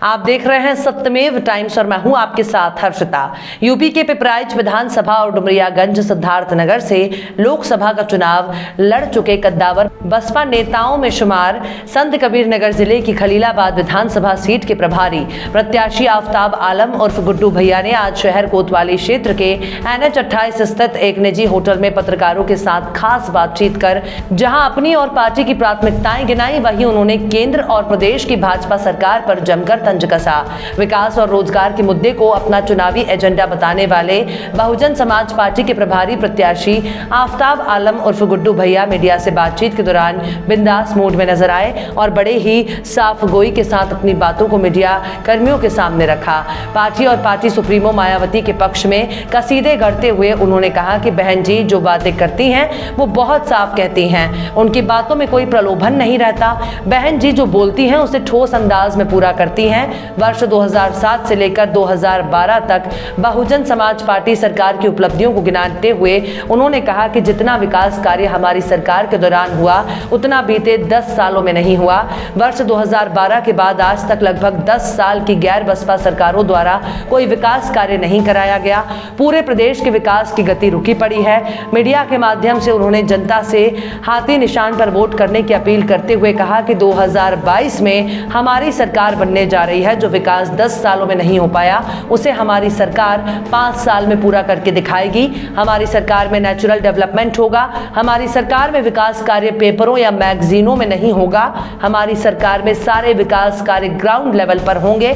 आप देख रहे हैं सत्यमेव टाइम्स और मैं हूं आपके साथ हर्षिता। यूपी के पिपराइच विधानसभा और डुमरियागंज सिद्धार्थनगर से लोकसभा का चुनाव लड़ चुके कद्दावर बसपा नेताओं में शुमार संत कबीर नगर जिले की खलीलाबाद विधानसभा सीट के प्रभारी प्रत्याशी आफ्ताब आलम उर्फ गुड्डू भैया ने आज शहर कोतवाली क्षेत्र के NH 28 स्थित एक निजी होटल में पत्रकारों के साथ खास बातचीत कर जहां अपनी और पार्टी की प्राथमिकताएं गिनाई, वहीं उन्होंने केंद्र और प्रदेश की भाजपा सरकार पर जमकर तंज कसा। विकास और रोजगार के मुद्दे को अपना चुनावी एजेंडा बताने वाले बहुजन समाज पार्टी के प्रभारी प्रत्याशी आफ्ताब आलम उर्फ गुड्डू भैया मीडिया से बातचीत के दौरान बिंदास मूड में नजर आए और बड़े ही साफ गोई के साथ अपनी बातों को मीडिया कर्मियों के सामने रखा। पार्टी और पार्टी सुप्रीमो मायावती के पक्ष में कसीदे गढ़ते हुए उन्होंने कहा कि बहन जी जो बातें करती हैं वो बहुत साफ कहती हैं, उनकी बातों में कोई प्रलोभन नहीं रहता। बहन जी जो बोलती हैं उसे ठोस अंदाज में पूरा करती हैं। वर्ष 2007 से लेकर 2012 तक बहुजन समाज पार्टी सरकार की उपलब्धियों को गिनाते हुए उन्होंने कहा कि जितना विकास कार्य हमारी सरकार के दौरान हुआ उतना बीते 10 सालों में नहीं हुआ। वर्ष 2012 के बाद आज तक लगभग 10 साल की गैर बसपा सरकारों द्वारा कोई विकास कार्य नहीं कराया गया। पूरे प्रदेश के विकास की गति रुकी पड़ी है। मीडिया के माध्यम से उन्होंने जनता से हाथी निशान पर वोट करने की अपील करते हुए कहा कि 2022 में हमारी सरकार बनने जा रही है। जो विकास 10 सालों में नहीं हो पाया उसे हमारी सरकार 5 साल में पूरा करके दिखाएगी। हमारी सरकार में नेचुरल डेवलपमेंट होगा। हमारी सरकार में विकास कार्य पेपरों या मैगजीनों में नहीं होगा। हमारी सरकार में सारे विकास कार्य ग्राउंड लेवल पर होंगे।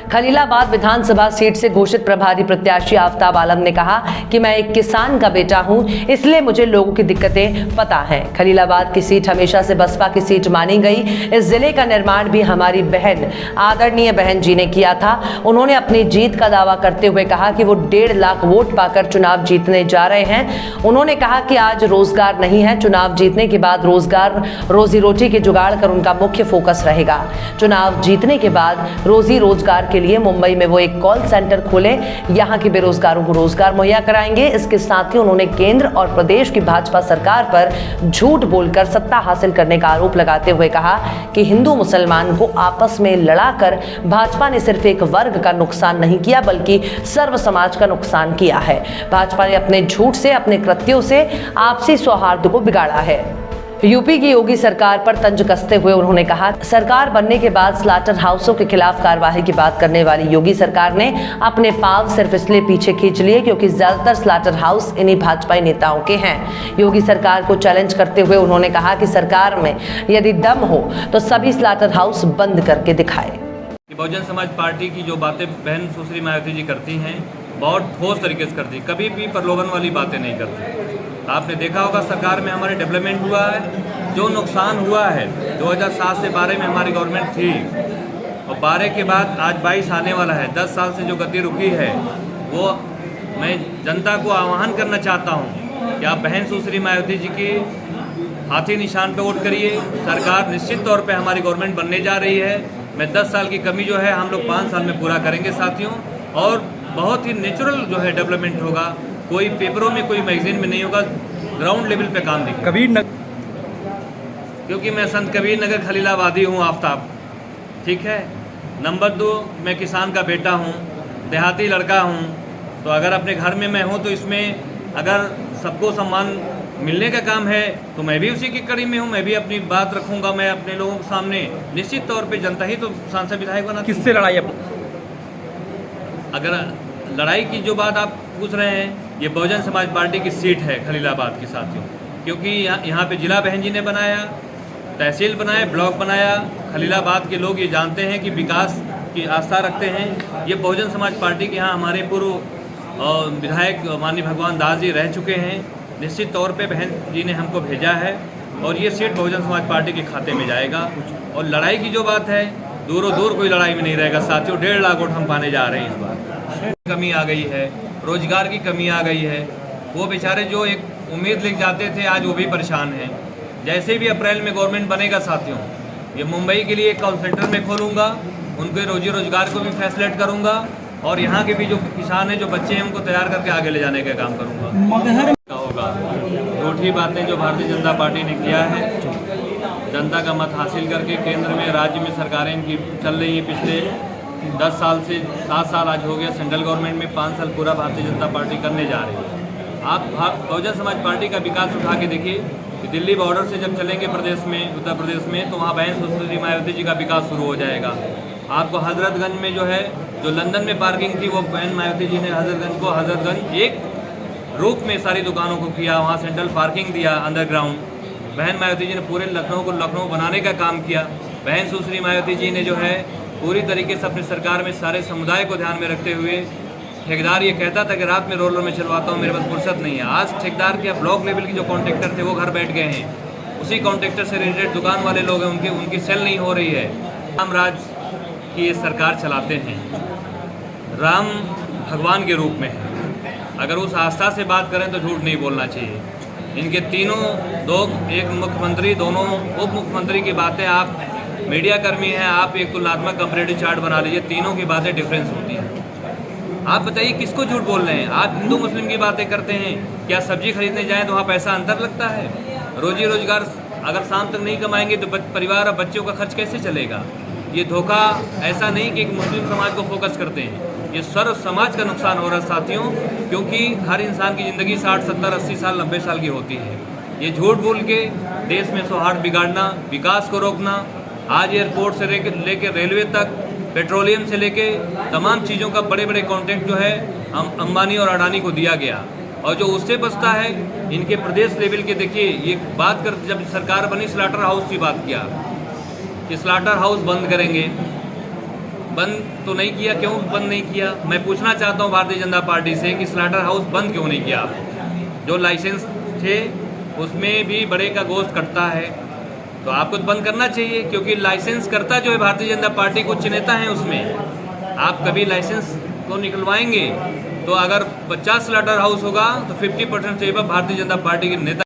खलीलाबाद विधानसभा सीट से घोषित प्रभारी प्रत्याशी आफ्ताब आलम ने कहा कि मैं एक किसान का बेटा हूं, इसलिए मुझे लोगों की दिक्कतें पता हैं। खलीलाबाद की सीट हमेशा से बसपा की सीट मानी गई। इस जिले का निर्माण भी हमारी बहन आदरणीय बहन जी ने किया था। उन्होंने अपनी जीत का दावा करते हुए कहा कि वो 1.5 लाख वोट पाकर चुनाव जीतने जा रहे हैं। उन्होंने कहा कि आज रोजगार नहीं है, चुनाव जीतने के बाद रोजगार रोजी रोटी के जुगाड़ कर उनका मुख्य फोकस रहेगा। चुनाव जीतने के बाद रोजी रोजगार के लिए मुंबई में वो एक कॉल सेंटर खोले, यहां के बेरोजगारों को रोजगार मुहैया कराएंगे। इसके साथ ही उन्होंने केंद्र और प्रदेश की भाजपा सरकार पर झूठ बोलकर सत्ता हासिल करने का आरोप लगाते हुए कहा कि हिंदू मुसलमान को आपस में लड़ाकर भाजपा ने सिर्फ एक वर्ग का नुकसान नहीं किया बल्कि सर्व समाज का नुकसान किया है। भाजपा ने अपने झूठ से, अपने कृत्यों से आपसी सौहार्द को बिगाड़ा है। यूपी की योगी सरकार पर तंज कसते हुए उन्होंने कहा, सरकार बनने के बाद स्लाटर हाउसों के खिलाफ कार्रवाई की बात करने वाली योगी सरकार ने अपने पांव सिर्फ इसलिए पीछे खींच लिए क्योंकि ज्यादातर स्लाटर हाउस इन्हीं भाजपाई नेताओं के हैं। योगी सरकार को चैलेंज करते हुए उन्होंने कहा कि सरकार में यदि दम हो तो सभी स्लाटर हाउस बंद करके दिखाए। बहुजन समाज पार्टी की जो बातें बहन सुश्री मायावती जी करती हैं बहुत ठोस तरीके से करती, कभी भी प्रलोभन वाली बातें नहीं करती। आपने देखा होगा सरकार में हमारे डेवलपमेंट हुआ है, जो नुकसान हुआ है 2007 से 12 में हमारी गवर्नमेंट थी और 12 के बाद आज 22 आने वाला है। 10 साल से जो गति रुकी है वो मैं जनता को आह्वान करना चाहता हूँ कि आप बहन सुश्री मायावती जी की हाथी निशान पर वोट करिए। सरकार निश्चित तौर पे हमारी गवर्नमेंट बनने जा रही है। मैं 10 साल की कमी जो है हम लोग 5 साल में पूरा करेंगे साथियों, और बहुत ही नेचुरल जो है डेवलपमेंट होगा। कोई पेपरों में कोई मैगजीन में नहीं होगा, ग्राउंड लेवल पे काम देखेगा। कबीर नगर, क्योंकि मैं संत कबीर नगर खलीलाबादी हूँ आफ्ताब, ठीक है। नंबर 2, मैं किसान का बेटा हूँ, देहाती लड़का हूँ। तो अगर अपने घर में मैं हूँ तो इसमें अगर सबको सम्मान मिलने का काम है तो मैं भी उसी की कड़ी में हूँ। मैं भी अपनी बात रखूँगा, मैं अपने लोगों के सामने निश्चित तौर पर जनता ही तो सांसद विधायक बना। किससे लड़ाई? अगर लड़ाई की जो बात आप पूछ रहे हैं, ये बहुजन समाज पार्टी की सीट है खलीलाबाद की साथियों, क्योंकि यहाँ पे जिला बहन जी ने बनाया, तहसील बनाया, ब्लॉक बनाया। खलीलाबाद के लोग ये जानते हैं कि विकास की आस्था रखते हैं। ये बहुजन समाज पार्टी के यहाँ हमारे पूर्व विधायक माननीय भगवान दास जी रह चुके हैं। निश्चित तौर पे बहन जी ने हमको भेजा है और ये सीट बहुजन समाज पार्टी के खाते में जाएगा। और लड़ाई की जो बात है, दूरों दूर कोई लड़ाई में नहीं रहेगा साथियों। 1.5 लाख वोट हम पाने जा रहे हैं इस बार। कमी आ गई है, रोजगार की कमी आ गई है। वो बेचारे जो एक उम्मीद लेके जाते थे आज वो भी परेशान हैं। जैसे भी अप्रैल में गवर्नमेंट बनेगा साथियों, ये मुंबई के लिए एक कॉल सेंटर में खोलूँगा, उनके रोजी रोजगार को भी फैसिलिटेट करूँगा और यहाँ के भी जो किसान हैं, जो बच्चे हैं, उनको तैयार करके आगे ले जाने का काम करूँगा। होगा झूठी बातें जो भारतीय जनता पार्टी ने किया है, जनता का मत हासिल करके केंद्र में राज्य में सरकारें इनकी चल रही है। पिछले 10 साल से 7 साल आज हो गया सेंट्रल गवर्नमेंट में, 5 साल पूरा भारतीय जनता पार्टी करने जा रही है। आप बहुजन समाज पार्टी का विकास उठा के देखिए कि दिल्ली बॉर्डर से जब चलेंगे प्रदेश में, उत्तर प्रदेश में, तो वहाँ बहन सुश्री मायावती जी का विकास शुरू हो जाएगा। आपको हजरतगंज में जो लंदन में पार्किंग थी, वो बहन मायावती जी ने हजरतगंज एक रूप में सारी दुकानों को किया, वहाँ सेंट्रल पार्किंग दिया अंडरग्राउंड। बहन मायावती जी ने पूरे लखनऊ को लखनऊ बनाने का काम किया। बहन सुश्री मायावती जी ने पूरी तरीके से अपनी सरकार में सारे समुदाय को ध्यान में रखते हुए, ठेकेदार ये कहता था कि रात में रोलर में चलवाता हूँ, मेरे पास फुर्सत नहीं है। आज ठेकेदार के ब्लॉक लेवल के जो कॉन्ट्रैक्टर थे वो घर बैठ गए हैं। उसी कॉन्ट्रैक्टर से रिलेटेड दुकान वाले लोग हैं, उनकी सेल नहीं हो रही है। राम राज की ये सरकार चलाते हैं, राम भगवान के रूप में है। अगर उस आस्था से बात करें तो झूठ नहीं बोलना चाहिए। इनके तीनों लोग, एक मुख्यमंत्री, दोनों उप मुख्यमंत्री की बातें, आप मीडिया कर्मी हैं, आप एक तुलनात्मक कंपैरेटिव चार्ट बना लीजिए, तीनों की बातें डिफरेंस होती हैं। आप बताइए किसको झूठ बोल रहे हैं? आप हिंदू मुस्लिम की बातें करते हैं, क्या सब्जी खरीदने जाएं तो वहाँ पैसा अंतर लगता है? रोजी रोजगार अगर शाम तक नहीं कमाएंगे तो परिवार और बच्चों का खर्च कैसे चलेगा? ये धोखा ऐसा नहीं कि एक मुस्लिम समाज को फोकस करते हैं, ये सर्व समाज का नुकसान हो रहा है साथियों, क्योंकि हर इंसान की ज़िंदगी 60, 70, 80 साल, 90 साल की होती है। ये झूठ बोल के देश में सौहार्द बिगाड़ना, विकास को रोकना, आज एयरपोर्ट से लेकर रेलवे तक, पेट्रोलियम से लेके तमाम चीज़ों का बड़े बड़े कॉन्ट्रैक्ट अंबानी और अडानी को दिया गया। और जो उससे बचता है इनके प्रदेश लेवल के, देखिए ये बात करते, जब सरकार बनी स्लाटर हाउस की बात किया कि स्लाटर हाउस बंद करेंगे, बंद तो नहीं किया। क्यों बंद नहीं किया? मैं पूछना चाहता हूँ भारतीय जनता पार्टी से कि स्लाटर हाउस बंद क्यों नहीं किया? जो लाइसेंस थे उसमें भी बड़े का गोश्त कटता है, तो आपको तो बंद करना चाहिए, क्योंकि लाइसेंस करता जो है भारतीय जनता पार्टी, कुछ नेता हैं उसमें। आप कभी लाइसेंस को निकलवाएंगे तो अगर 50 स्लाटर हाउस होगा तो 50% से भारतीय जनता पार्टी के नेता